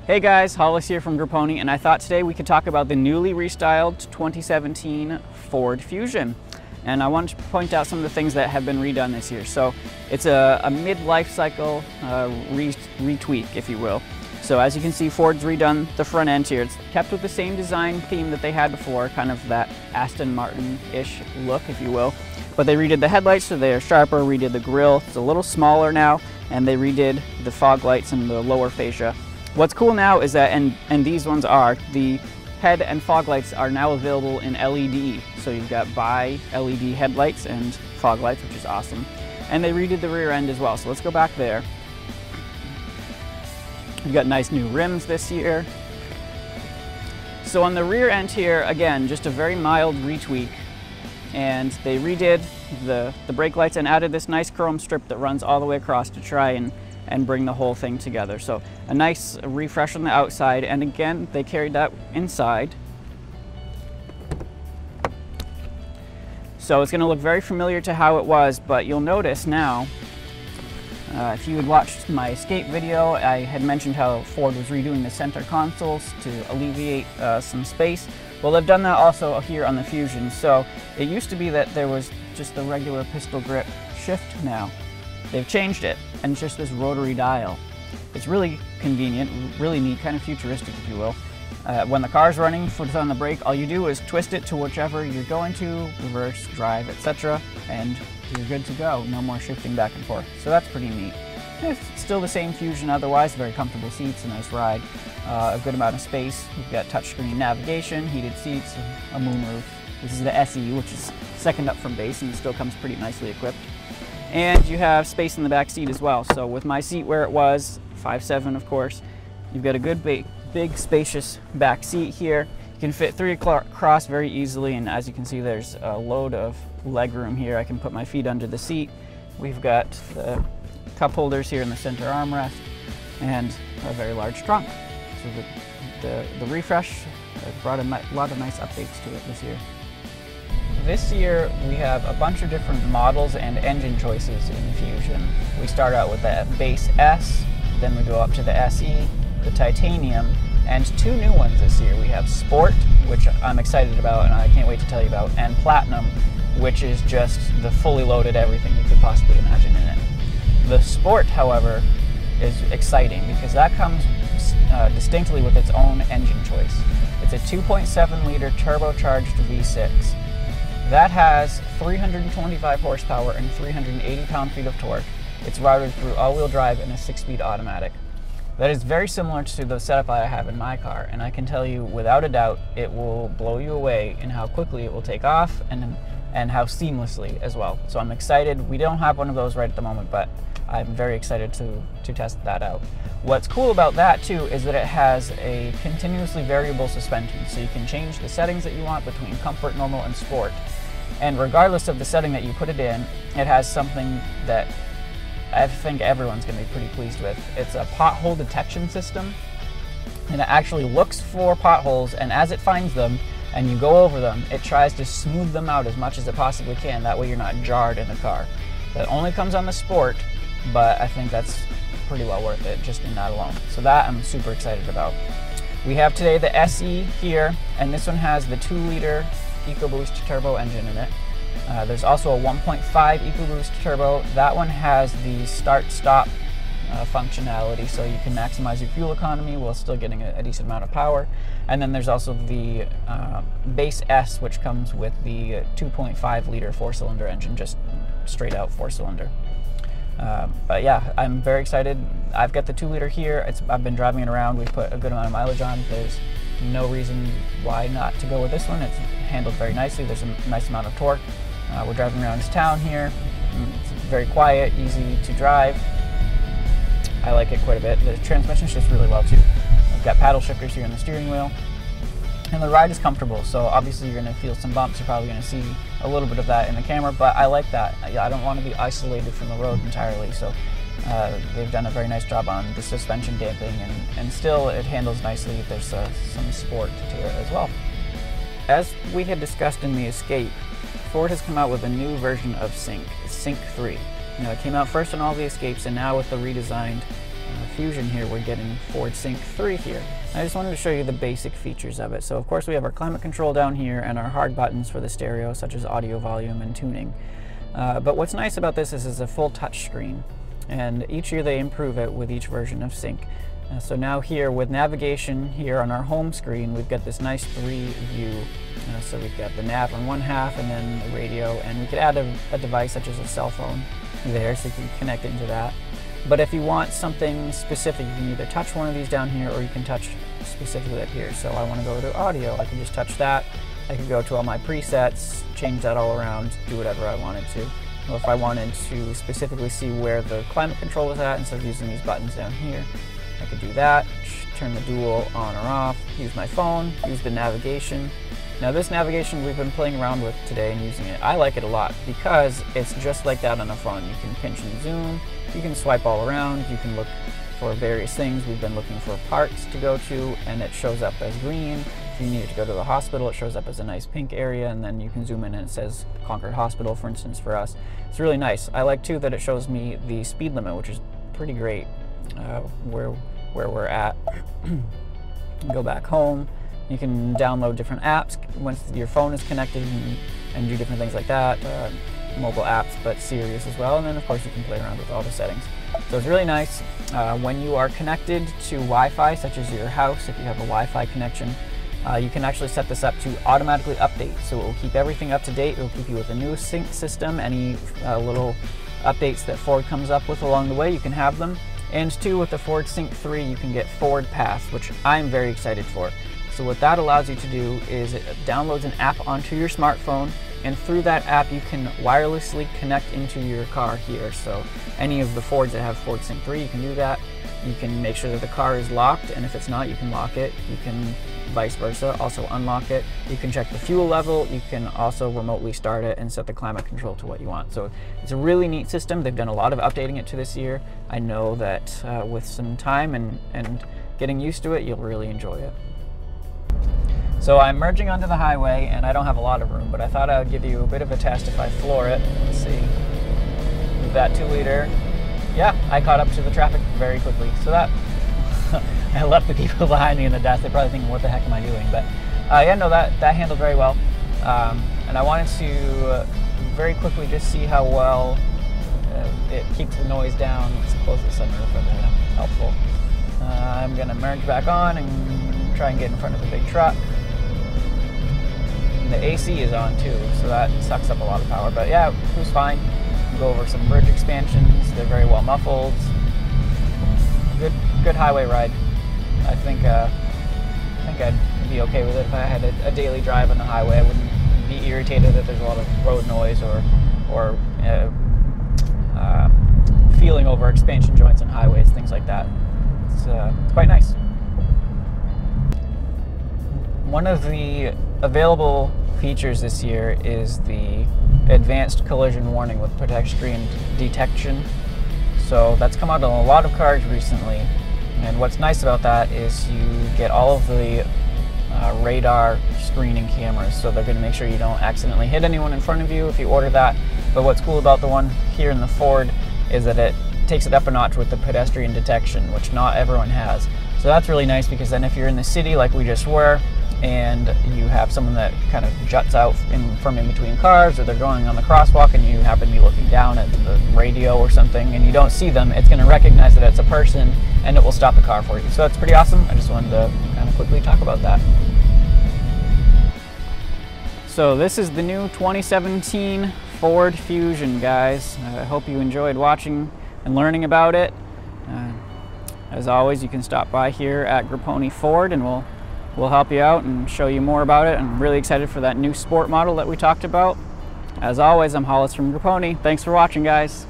Hey guys, Hollis here from Grappone, and I thought today we could talk about the newly restyled 2017 Ford Fusion. And I wanted to point out some of the things that have been redone this year. So it's a mid-life cycle retweak, if you will. So as you can see, Ford's redone the front end here. It's kept with the same design theme that they had before, kind of that Aston Martin-ish look, if you will. But they redid the headlights so they're sharper, redid the grille, it's a little smaller now, and they redid the fog lights and the lower fascia. What's cool now is that, and these ones are, the head and fog lights are now available in LED. So you've got bi-LED headlights and fog lights, which is awesome. And they redid the rear end as well, so let's go back there. We've got nice new rims this year. So on the rear end here, again, just a very mild retweak. And they redid the brake lights and added this nice chrome strip that runs all the way across to try and bring the whole thing together. So a nice refresh on the outside, and again, they carried that inside. So it's gonna look very familiar to how it was, but you'll notice now, if you had watched my Escape video, I had mentioned how Ford was redoing the center consoles to alleviate some space. Well, they've done that also here on the Fusion. So it used to be that there was just the regular pistol grip shift now. They've changed it, and it's just this rotary dial. It's really convenient, really neat, kind of futuristic, if you will. When the car's running, foot's on the brake, all you do is twist it to whichever you're going to, reverse, drive, etc., and you're good to go. No more shifting back and forth. So that's pretty neat. It's still the same Fusion otherwise, very comfortable seats, a nice ride, a good amount of space. We've got touchscreen navigation, heated seats, a moonroof. This is the SE, which is second up from base and still comes pretty nicely equipped. And you have space in the back seat as well. So with my seat where it was, 5'7" of course, you've got a good big spacious back seat here. You can fit 3 across very easily, and as you can see, there's a load of leg room here. I can put my feet under the seat. We've got the cup holders here in the center armrest and a very large trunk. So the refresh brought a lot of nice updates to it this year. This year we have a bunch of different models and engine choices in the Fusion. We start out with the base S, then we go up to the SE, the Titanium, and 2 new ones this year. We have Sport, which I'm excited about and I can't wait to tell you about, and Platinum, which is just the fully loaded everything you could possibly imagine in it. The Sport, however, is exciting because that comes distinctly with its own engine choice. It's a 2.7 liter turbocharged V6. That has 325 horsepower and 380 pound-feet of torque. It's routed through all-wheel drive and a 6-speed automatic. That is very similar to the setup I have in my car, and I can tell you without a doubt it will blow you away in how quickly it will take off and how seamlessly as well. So I'm excited. We don't have one of those right at the moment, but I'm very excited to test that out. What's cool about that too is that it has a continuously variable suspension, so you can change the settings that you want between comfort, normal, and sport. And regardless of the setting that you put it in, it has something that I think everyone's going to be pretty pleased with. It's a pothole detection system, and it actually looks for potholes, and as it finds them and you go over them, it tries to smooth them out as much as it possibly can. That way you're not jarred in the car. That only comes on the Sport, but I think that's pretty well worth it just in that alone. So that I'm super excited about. We have today the SE here, and this one has the 2-liter EcoBoost turbo engine in it. There's also a 1.5 EcoBoost turbo. That one has the start-stop functionality, so you can maximize your fuel economy while still getting a decent amount of power. And then there's also the base S, which comes with the 2.5 liter 4-cylinder engine, just straight out 4-cylinder. But yeah, I'm very excited. I've got the 2-liter here. I've been driving it around. We've put a good amount of mileage on. There's no reason why not to go with this one. It's handled very nicely. There's a nice amount of torque. We're driving around town here. It's very quiet, easy to drive. I like it quite a bit. The transmission shifts really well too. I've got paddle shifters here in the steering wheel. And the ride is comfortable, so obviously you're going to feel some bumps. You're probably going to see a little bit of that in the camera, but I like that. I don't want to be isolated from the road entirely, so they've done a very nice job on the suspension damping, and still it handles nicely. There's some sport to it as well. As we had discussed in the Escape, Ford has come out with a new version of Sync 3. It came out first on all the Escapes, and now with the redesigned Fusion here, we're getting Ford Sync 3 here. I just wanted to show you the basic features of it. So of course we have our climate control down here and our hard buttons for the stereo, such as audio volume and tuning. But what's nice about this is it's a full touch screen, and each year they improve it with each version of Sync. So now here with navigation here on our home screen, we've got this nice 3 view. So we've got the nav on one half and then the radio, and we could add a device such as a cell phone there so you can connect into that. But if you want something specific, you can either touch one of these down here or you can touch specifically up here. So I want to go to audio, I can just touch that. I could go to all my presets, change that all around, do whatever I wanted to. Or if I wanted to specifically see where the climate control was at, instead of using these buttons down here, I could do that, turn the dual on or off, use my phone, use the navigation. Now this navigation we've been playing around with today and using it. I like it a lot because it's just like that on a phone. You can pinch and zoom, you can swipe all around, you can look for various things. We've been looking for parts to go to, and it shows up as green. If you needed to go to the hospital, it shows up as a nice pink area, and then you can zoom in and it says Concord Hospital, for instance, for us. It's really nice. I like too that it shows me the speed limit, which is pretty great, where we're at. Go back home. You can download different apps once your phone is connected and do different things like that, mobile apps, but serious as well. And then of course you can play around with all the settings. So it's really nice. When you are connected to Wi-Fi, such as your house, if you have a Wi-Fi connection, you can actually set this up to automatically update. So it will keep everything up to date. It will keep you with a new sync system. Any little updates that Ford comes up with along the way, you can have them. And two, with the Ford Sync 3, you can get Ford Pass, which I'm very excited for. So what that allows you to do is it downloads an app onto your smartphone, and through that app you can wirelessly connect into your car here. So any of the Fords that have Ford Sync 3, you can do that. You can make sure that the car is locked, and if it's not, you can lock it. You can vice versa, also unlock it. You can check the fuel level. You can also remotely start it and set the climate control to what you want. So it's a really neat system. They've done a lot of updating it to this year. I know that with some time and getting used to it, you'll really enjoy it. So I'm merging onto the highway, and I don't have a lot of room, but I thought I would give you a bit of a test if I floor it. Let's see. With that 2-liter, yeah, I caught up to the traffic very quickly. So that, I left the people behind me in the dust. They're probably thinking, what the heck am I doing? But yeah, no, that handled very well. And I wanted to very quickly just see how well it keeps the noise down. Let's close the sunroof for the helpful. I'm gonna merge back on and try and get in front of the big truck. And the AC is on too, so that sucks up a lot of power. But yeah, it was fine. Go over some bridge expansions. They're very well muffled. Good highway ride. I think I'd be okay with it if I had a daily drive on the highway. I wouldn't be irritated that there's a lot of road noise or feeling over expansion joints on highways, things like that. It's quite nice. One of the available features this year is the advanced collision warning with pedestrian detection. So that's come out on a lot of cars recently, and what's nice about that is you get all of the radar screening cameras, so they're going to make sure you don't accidentally hit anyone in front of you if you order that. But what's cool about the one here in the Ford is that it takes it up a notch with the pedestrian detection, which not everyone has. So that's really nice, because then if you're in the city like we just were, and you have someone that kind of juts out from in between cars, or they're going on the crosswalk and you happen to be looking down at the radio or something and you don't see them, it's going to recognize that it's a person and it will stop the car for you. So that's pretty awesome. I just wanted to kind of quickly talk about that. So this is the new 2017 Ford Fusion, guys. I hope you enjoyed watching and learning about it. As always, you can stop by here at Grappone Ford and we'll help you out and show you more about it. I'm really excited for that new sport model that we talked about. As always, I'm Hollis from Grappone. Thanks for watching, guys.